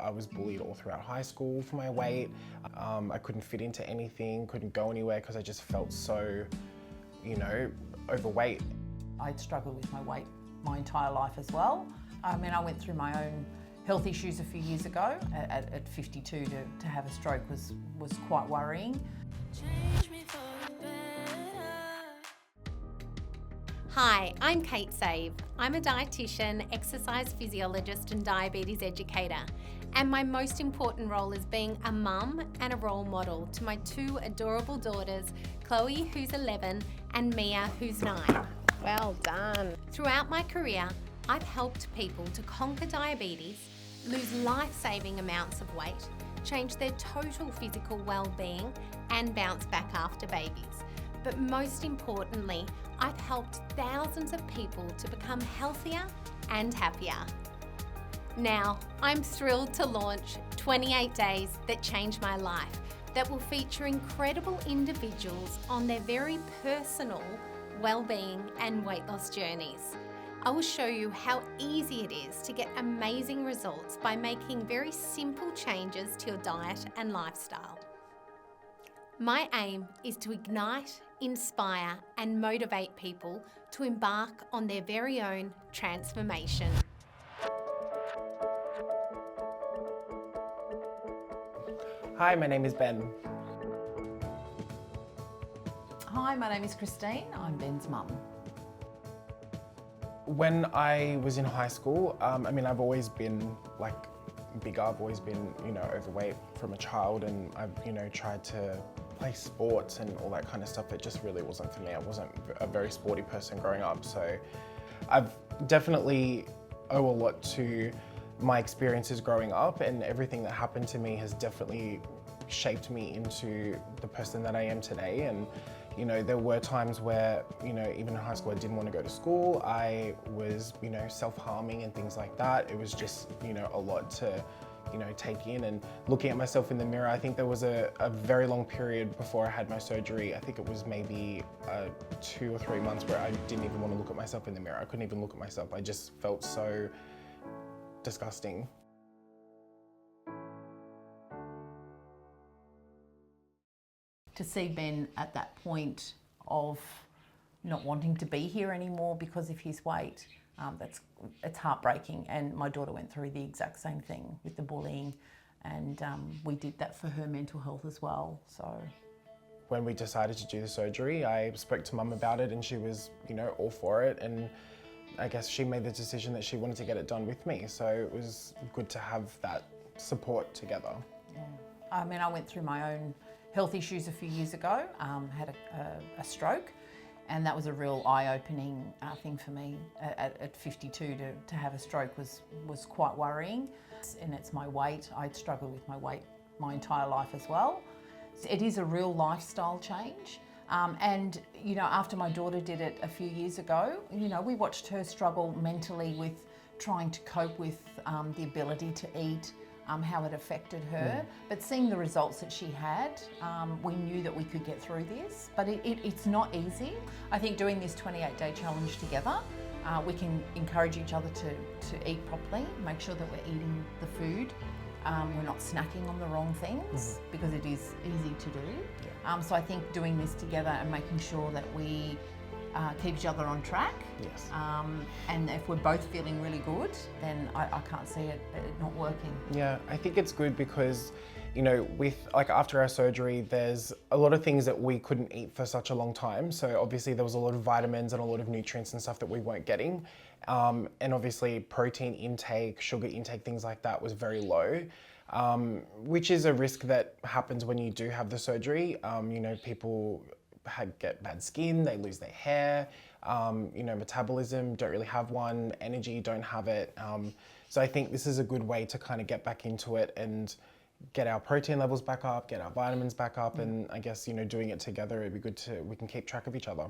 I was bullied all throughout high school for my weight. I couldn't fit into anything, couldn't go anywhere because I just felt so, overweight. I'd struggled with my weight my entire life as well. I went through my own health issues a few years ago. At 52 to have a stroke was quite worrying. Hi, I'm Kate Save. I'm a dietitian, exercise physiologist and diabetes educator. And my most important role is being a mum and a role model to my two adorable daughters, Chloe, who's 11, and Mia, who's 9. Well done. Throughout my career, I've helped people to conquer diabetes, lose life-saving amounts of weight, change their total physical well-being, and bounce back after babies. But most importantly, I've helped thousands of people to become healthier and happier. Now, I'm thrilled to launch 28 Days That Changed My Life that will feature incredible individuals on their very personal well-being and weight loss journeys. I will show you how easy it is to get amazing results by making very simple changes to your diet and lifestyle. My aim is to ignite, inspire, and motivate people to embark on their very own transformation. Hi, my name is Ben. Hi, my name is Christine. I'm Ben's mum. When I was in high school, I've always been bigger. I've always been, overweight from a child, and I've, tried to play sports and all that kind of stuff. It just really wasn't for me. I wasn't a very sporty person growing up. So I've definitely owe a lot to my experiences growing up, and everything that happened to me has definitely shaped me into the person that I am today. And there were times where, even in high school, I didn't want to go to school. I was, self-harming and things like that. It was just, a lot to, take in. And looking at myself in the mirror, I think there was a very long period before I had my surgery. I think it was maybe 2 or 3 months where I didn't even want to look at myself in the mirror. I couldn't even look at myself. I just felt so disgusting. To see Ben at that point of not wanting to be here anymore because of his weight, it's heartbreaking. And my daughter went through the exact same thing with the bullying, and we did that for her mental health as well. So when we decided to do the surgery, I spoke to Mum about it, and she was, all for it. And I guess she made the decision that she wanted to get it done with me. So it was good to have that support together. Yeah. I went through my own health issues a few years ago, had a stroke, and that was a real eye-opening thing for me. At 52 to have a stroke was quite worrying. And it's my weight. I'd struggled with my weight my entire life as well. It is a real lifestyle change. And after my daughter did it a few years ago, we watched her struggle mentally with trying to cope with the ability to eat, how it affected her. But seeing the results that she had, we knew that we could get through this, but it's not easy. I think doing this 28-day challenge together, we can encourage each other to eat properly, make sure that we're eating the food. We're not snacking on the wrong things, because it is easy to do. Yeah. So I think doing this together and making sure that we keep each other on track. Yes. And if we're both feeling really good, then I can't see it not working. Yeah, I think it's good because, with after our surgery, there's a lot of things that we couldn't eat for such a long time. So obviously there was a lot of vitamins and a lot of nutrients and stuff that we weren't getting. And obviously protein intake, sugar intake, things like that was very low. Which is a risk that happens when you do have the surgery. People get bad skin, they lose their hair, metabolism, don't really have one, energy, don't have it. So I think this is a good way to kind of get back into it and get our protein levels back up, get our vitamins back up, and I guess, doing it together, it'd be good we can keep track of each other.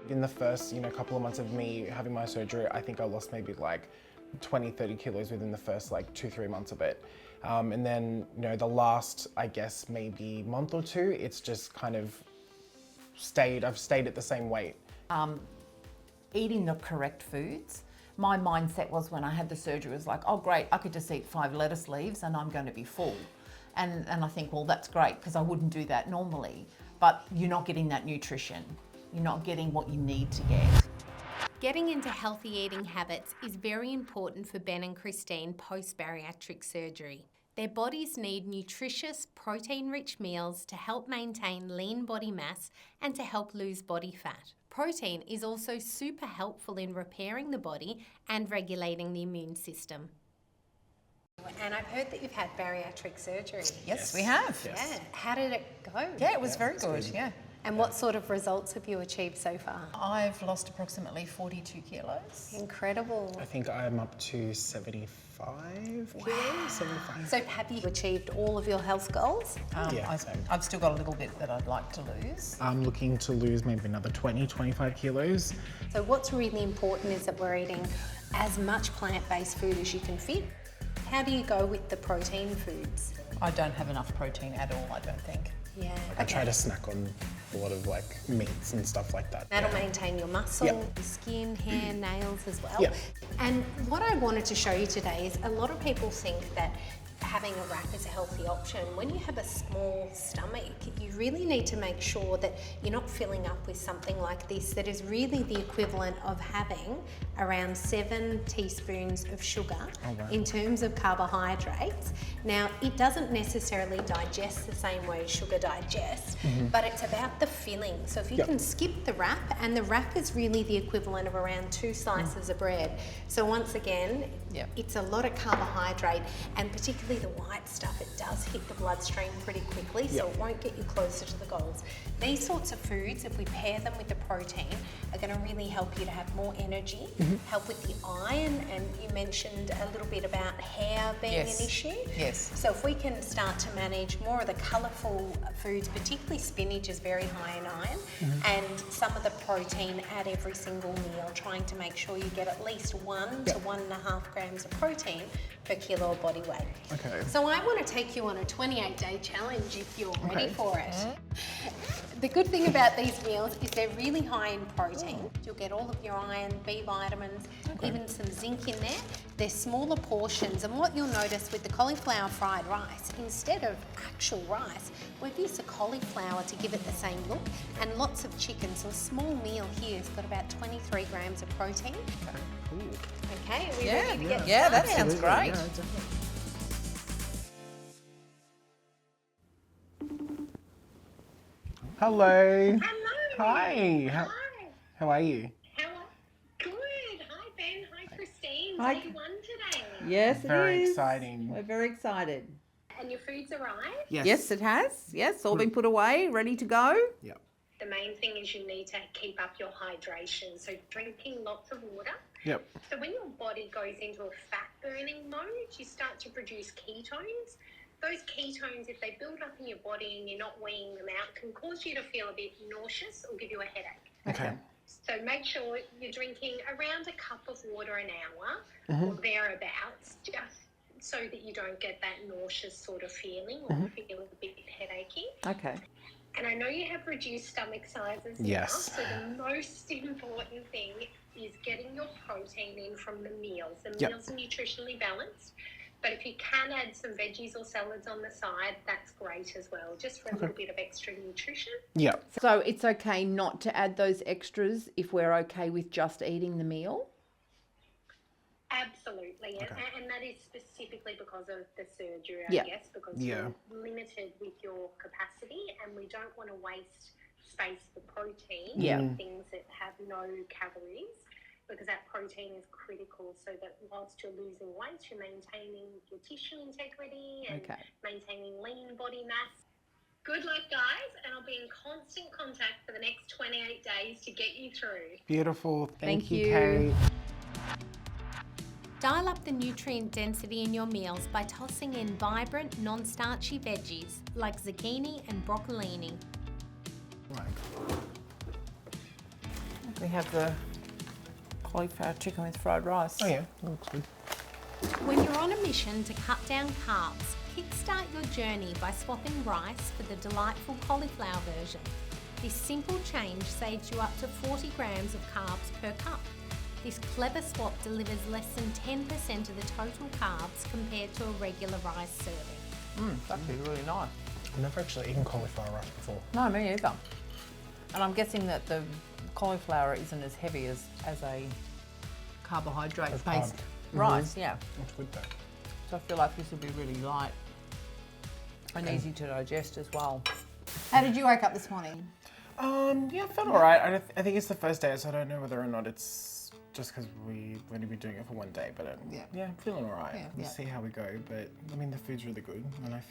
In the first, couple of months of me having my surgery, I think I lost maybe 20, 30 kilos within the first 2-3 months of it. And then, the last, I guess, maybe month or two, it's just kind of I've stayed at the same weight. Eating the correct foods, my mindset was when I had the surgery was like, oh great, I could just eat 5 lettuce leaves and I'm going to be full. And I think, well, that's great because I wouldn't do that normally, but you're not getting that nutrition. You're not getting what you need to get. Getting into healthy eating habits is very important for Ben and Christine post-bariatric surgery. Their bodies need nutritious, protein-rich meals to help maintain lean body mass and to help lose body fat. Protein is also super helpful in repairing the body and regulating the immune system. And I've heard that you've had bariatric surgery. Yes, we have. Yes. Yeah. How did it go? Yeah, it was very good, yeah. And what sort of results have you achieved so far? I've lost approximately 42 kilos. Incredible. I think I'm up to 75 kilos, 75. So have you achieved all of your health goals? Yeah, same. I've still got a little bit that I'd like to lose. I'm looking to lose maybe another 20, 25 kilos. So what's really important is that we're eating as much plant-based food as you can fit. How do you go with the protein foods? I don't have enough protein at all, I don't think. Yeah. I try to snack on a lot of like meats and stuff like that. That'll maintain your muscle, Yep. your skin, hair, nails as well. Yep. And what I wanted to show you today is a lot of people think that having a wrap is a healthy option. When you have a small stomach, you really need to make sure that you're not filling up with something like this that is really the equivalent of having around 7 teaspoons of sugar in terms of carbohydrates. Now, it doesn't necessarily digest the same way as sugar digests, but it's about the filling. So if you can skip the wrap, and the wrap is really the equivalent of around 2 slices of bread. So once again, it's a lot of carbohydrate, and particularly the white stuff, it does hit the bloodstream pretty quickly, so it won't get you closer to the goals. These sorts of foods, if we pair them with the protein, are going to really help you to have more energy, help with the iron, and you mentioned a little bit about hair being an issue. Yes. So if we can start to manage more of the colourful foods, particularly spinach is very high in iron, and some of the protein at every single meal, trying to make sure you get at least 1 to 1.5 grams of protein per kilo of body weight. Okay. So I want to take you on a 28-day challenge if you're ready for it. The good thing about these meals is they're really high in protein. You'll get all of your iron, B vitamins, even some zinc in there. They're smaller portions, and what you'll notice with the cauliflower fried rice, instead of actual rice, we've used the cauliflower to give it the same look, and lots of chicken. So a small meal here has got about 23 grams of protein. Okay, are we ready to get started? Yeah, that sounds great. Yeah, definitely. Hello. Hello. Hi. How are you? Good. Hi, Ben. Hi, Christine. Hi. Day 1 today. Yes, it Very is. exciting. We're very excited. And your food's arrived. Yes, it has. Yes, all been put away, ready to go. Yep. The main thing is you need to keep up your hydration. So drinking lots of water. Yep. So when your body goes into a fat burning mode, you start to produce ketones. Those ketones, if they build up in your body and you're not weaning them out, can cause you to feel a bit nauseous or give you a headache. Okay. So make sure you're drinking around a cup of water an hour or thereabouts, just so that you don't get that nauseous sort of feeling or feel a bit headachy. Okay. And I know you have reduced stomach sizes Yes. now, so the most important thing is getting your protein in from the meals. The Yep. meals are nutritionally balanced, but if you can add some veggies or salads on the side, that's great as well, just for a little bit of extra nutrition. Yep. So it's okay not to add those extras if we're okay with just eating the meal? Absolutely, and that is specifically because of the surgery, I Yeah. guess, because Yeah. you're limited with your capacity, and we don't want to waste space for protein Yeah. in things that have no calories, because that protein is critical so that whilst you're losing weight, you're maintaining your tissue integrity and maintaining lean body mass. Good luck, guys, and I'll be in constant contact for the next 28 days to get you through. Beautiful. Thank you, you. Kate. Dial up the nutrient density in your meals by tossing in vibrant, non-starchy veggies like zucchini and broccolini. We have the cauliflower chicken with fried rice. Oh yeah, that looks good. When you're on a mission to cut down carbs, kickstart your journey by swapping rice for the delightful cauliflower version. This simple change saves you up to 40 grams of carbs per cup. This clever swap delivers less than 10% of the total carbs compared to a regular rice serving. It's actually really nice. I've never actually eaten cauliflower rice before. No, me either. And I'm guessing that the cauliflower isn't as heavy as a carbohydrate-based rice. Yeah. That's good though. So I feel like this will be really light and easy to digest as well. How did you wake up this morning? Yeah, I felt alright. I think it's the first day, so I don't know whether or not it's just because we've only been doing it for one day, but yeah, I'm feeling alright. We'll see how we go, but I mean, the food's really good, and I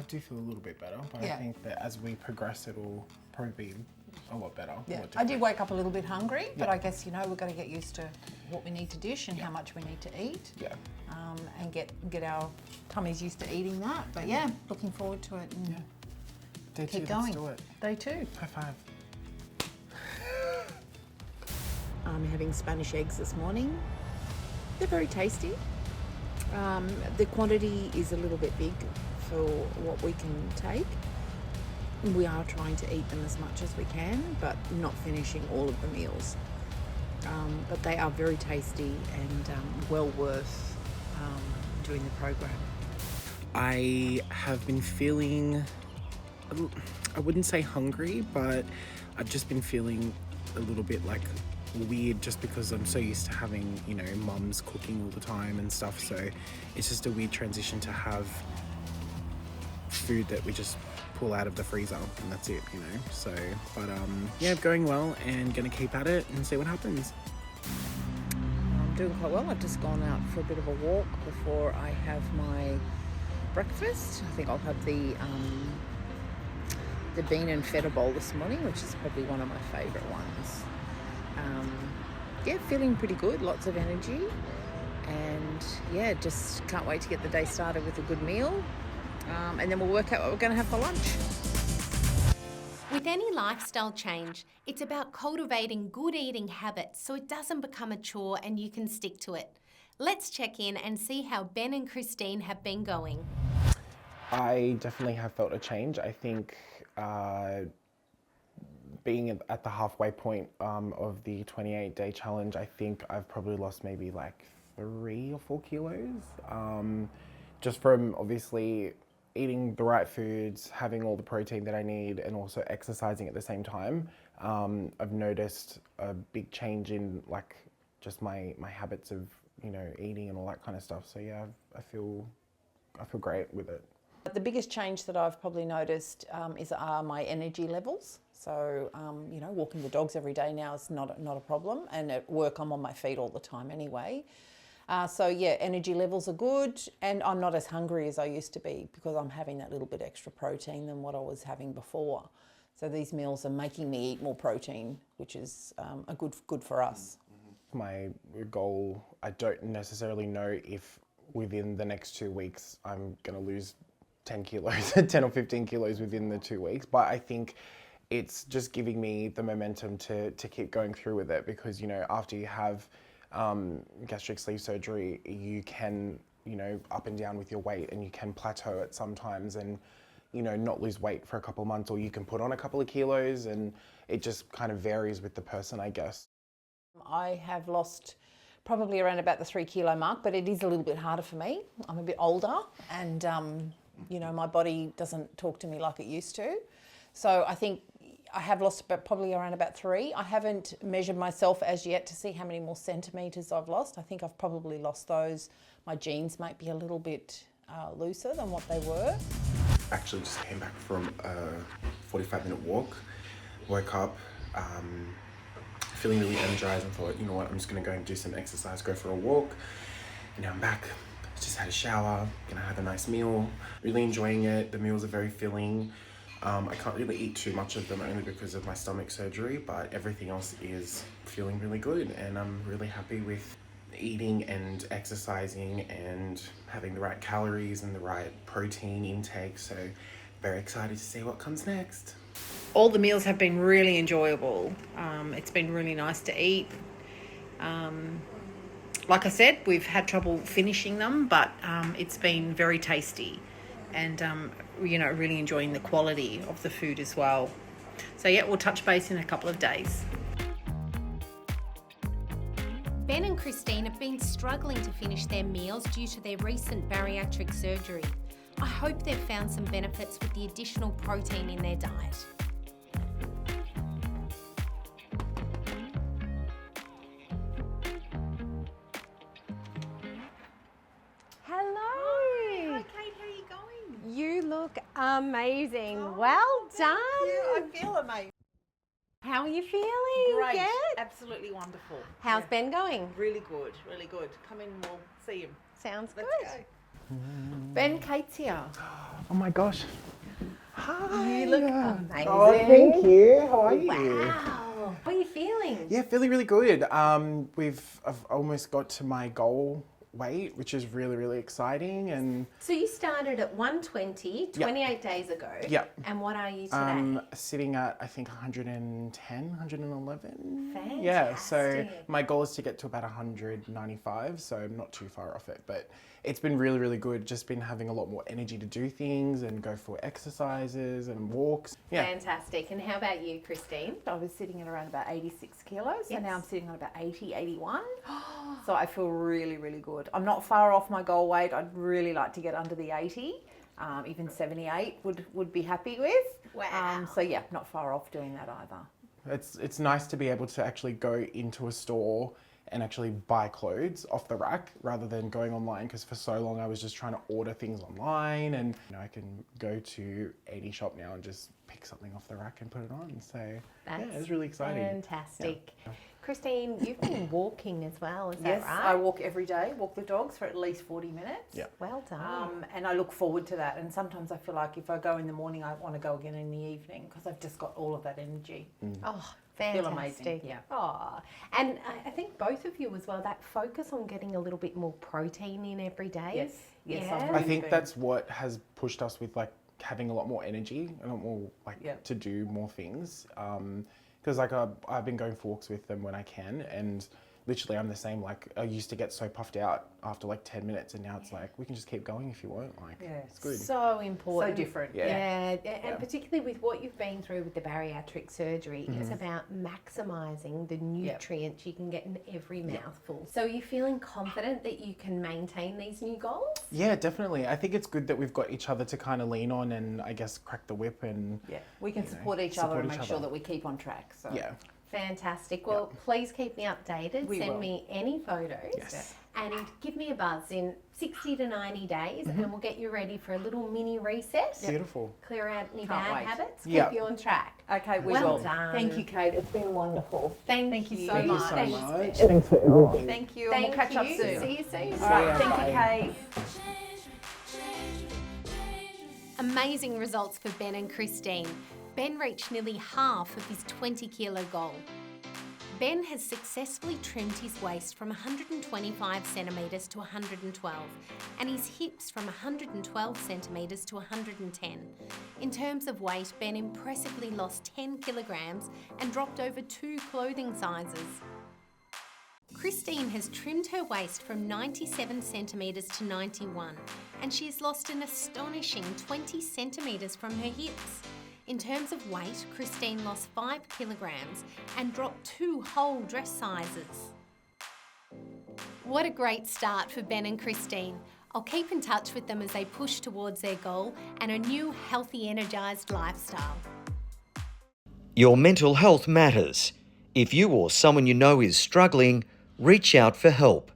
do feel a little bit better, but I think that as we progress, it'll probably be a lot better. Yeah, I did wake up a little bit hungry, but I guess, you know, we've got to get used to what we need to dish and how much we need to eat. Yeah. And get our tummies used to eating that. But yeah, looking forward to it. And Day keep 2, going. let's do it. Day 2. High five. I'm having Spanish eggs this morning. They're very tasty. The quantity is a little bit big for what we can take. We are trying to eat them as much as we can, but not finishing all of the meals. But they are very tasty and well worth doing the program. I have been feeling, I wouldn't say hungry, but I've just been feeling a little bit like weird just because I'm so used to having, you know, mums cooking all the time and stuff. So it's just a weird transition to have food that we just pull out of the freezer and that's it, you know. So, but yeah, going well and gonna keep at it and see what happens. I'm doing quite well. I've just gone out for a bit of a walk before I have my breakfast. I think I'll have the bean and feta bowl this morning, which is probably one of my favourite ones. Yeah, feeling pretty good, lots of energy, and yeah, just can't wait to get the day started with a good meal, and then we'll work out what we're going to have for lunch. With any lifestyle change, it's about cultivating good eating habits so it doesn't become a chore and you can stick to it. Let's check in and see how Ben and Christine have been going. I definitely have felt a change. I think being at the halfway point of the 28-day challenge, I think I've probably lost maybe like 3 or 4 kilos. Just from obviously eating the right foods, having all the protein that I need, and also exercising at the same time. I've noticed a big change in like just my habits of, you know, eating and all that kind of stuff. So yeah, I feel great with it. The biggest change that I've probably noticed are my energy levels. So, you know, walking the dogs every day now is not a problem, and at work I'm on my feet all the time anyway. So yeah, energy levels are good, and I'm not as hungry as I used to be because I'm having that little bit extra protein than what I was having before. So these meals are making me eat more protein, which is a good for us. My goal, I don't necessarily know if within the next 2 weeks I'm going to lose 10 kilos, 10 or 15 kilos within the 2 weeks, but I think it's just giving me the momentum to keep going through with it, because, you know, after you have gastric sleeve surgery, you can, you know, up and down with your weight, and you can plateau it sometimes and, you know, not lose weight for a couple of months, or you can put on a couple of kilos, and it just kind of varies with the person, I guess. I have lost probably around about the 3 kilo mark, but it is a little bit harder for me. I'm a bit older, and you know, my body doesn't talk to me like it used to. So I think I have lost probably around about 3. I haven't measured myself as yet to see how many more centimetres I've lost. I think I've probably lost those. My jeans might be a little bit looser than what they were. Actually just came back from a 45-minute walk, woke up, feeling really energized, and thought, you know what, I'm just gonna go and do some exercise, go for a walk. And now I'm back, just had a shower, gonna have a nice meal, really enjoying it. The meals are very filling. I can't really eat too much of them only because of my stomach surgery, but everything else is feeling really good, and I'm really happy with eating and exercising and having the right calories and the right protein intake. So very excited to see what comes next. All the meals have been really enjoyable. It's been really nice to eat. Like I said, we've had trouble finishing them, but it's been very tasty, and you know, really enjoying the quality of the food as well. So yeah, we'll touch base in a couple of days. Ben and Christine have been struggling to finish their meals due to their recent bariatric surgery. I hope they've found some benefits with the additional protein in their diet. Hello. Hi Kate, how are you going? You look amazing. Well done. I feel amazing. How are you feeling? Great, Yeah? absolutely wonderful. How's Ben going? Really good, really good. Come in, we'll see him. Sounds Let's good. go. Ben, Kate's here. Oh my gosh. Hi. You look amazing. Oh, thank you. How are you? Wow. How are you feeling? Yeah, feeling really good. I've almost got to my goal weight, which is really, really exciting. And So you started at 120 28 days ago. Yeah. And what are you today? sitting at, I think, 110, 111. Fantastic. Yeah, so my goal is to get to about 195, so I'm not too far off it. But it's been really, really good. Just been having a lot more energy to do things and go for exercises and walks. Yeah. Fantastic. And how about you, Christine? I was sitting at around about 86 kilos, Yes. and now I'm sitting on about 80, 81. So I feel really, really good. I'm not far off my goal weight. I'd really like to get under the 80. Even 78 would be happy with. Wow. So yeah, not far off doing that either. It's nice to be able to actually go into a store and actually buy clothes off the rack rather than going online, because for so long I was just trying to order things online, and I can go to 80 shop now and just pick something off the rack and put it on. So yeah, it's really exciting. Fantastic. Christine, you've been walking as well, is Yes, that right? I walk every day, walk the dogs for at least 40 minutes. Yeah. Well done. And I look forward to that. And sometimes I feel like if I go in the morning, I want to go again in the evening because I've just got all of that energy. Oh, Feel fantastic. amazing, yeah. Oh, and I think both of you as well, that focus on getting a little bit more protein in every day. Yes, yes, Yeah. I've I really think been- that's what has pushed us with like having a lot more energy and a lot more like Yep. to do more things. Because like I've been going for walks with them when I can, and literally I'm the same. Like I used to get so puffed out after like 10 minutes, and now it's like we can just keep going if you want. Like it's good. So important. So different. Yeah. And particularly with what you've been through with the bariatric surgery, it's about maximising the nutrients you can get in every mouthful. So are you feeling confident that you can maintain these new goals? Yeah, definitely. I think it's good that we've got each other to kind of lean on and I guess crack the whip and Yeah, we can you know, support each support other and each make sure other. that we keep on track. So yeah. Fantastic. Well, please keep me updated. We Send will. me any photos. Yes. And give me a buzz in 60 to 90 days and we'll get you ready for a little mini reset. Beautiful. Clear out any Can't bad wait. habits. Keep Yeah. you on track. Okay, we Well will. done. Thank you, Kate. It's been wonderful. Thank you so Thank you much. so Thanks. much. Thanks for everything. Thank you. And Thank we'll catch up you. soon. See you soon. All right, thank you, Kate. Amazing results for Ben and Christine. Ben reached nearly half of his 20 kilo goal. Ben has successfully trimmed his waist from 125 centimetres to 112 and his hips from 112 centimetres to 110. In terms of weight, Ben impressively lost 10 kilograms and dropped over 2 clothing sizes. Christine has trimmed her waist from 97 centimetres to 91 and she has lost an astonishing 20 centimetres from her hips. In terms of weight, Christine lost 5 kilograms and dropped 2 whole dress sizes. What a great start for Ben and Christine. I'll keep in touch with them as they push towards their goal and a new, healthy, energised lifestyle. Your mental health matters. If you or someone you know is struggling, reach out for help.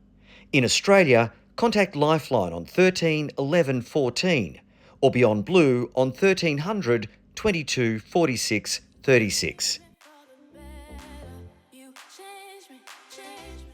In Australia, contact Lifeline on 13 11 14 or Beyond Blue on 1300 22 46 36. You change me, change me.